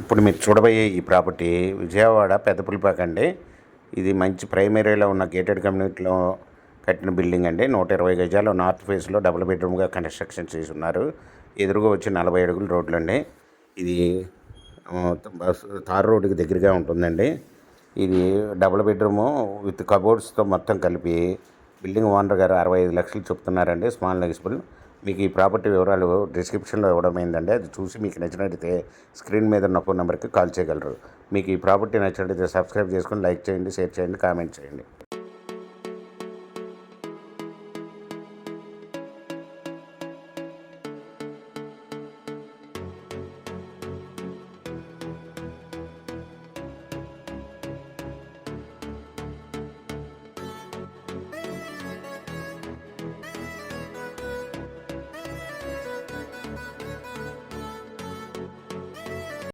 ఇప్పుడు మీరు చూడబోయే ఈ ప్రాపర్టీ విజయవాడ పెద్ద పులిపాక అండి. ఇది మంచి ప్రైమ్ ఏరియాలో ఉన్న గేటెడ్ కమ్యూనిటీలో కట్టిన బిల్డింగ్ అండి. 120 గజాలు నార్త్ ఫేస్లో డబుల్ బెడ్రూమ్గా కన్స్ట్రక్షన్ చేసి ఉన్నారు. ఎదురుగా వచ్చి 40 అడుగుల రోడ్లు అండి. ఇది తార్ రోడ్డుకి దగ్గరగా ఉంటుందండి. ఇది డబుల్ బెడ్రూము విత్ కబోర్డ్స్తో మొత్తం కలిపి బిల్డింగ్ ఓనర్ గారు 65 లక్షలు చెప్తున్నారండి. స్మాల్ నెగిసిబుల్. మీకు ఈ ప్రాపర్టీ వివరాలు డిస్క్రిప్షన్లో ఇవ్వడమైందండి. అది చూసి మీకు నచ్చినట్లయితే స్క్రీన్ మీద ఉన్న ఫోన్ నెంబర్కి కాల్ చేయగలరు. మీకు ఈ ప్రాపర్టీ నచ్చినట్లయితే సబ్స్క్రైబ్ చేసుకొని లైక్ చేయండి, షేర్ చేయండి, కామెంట్ చేయండి.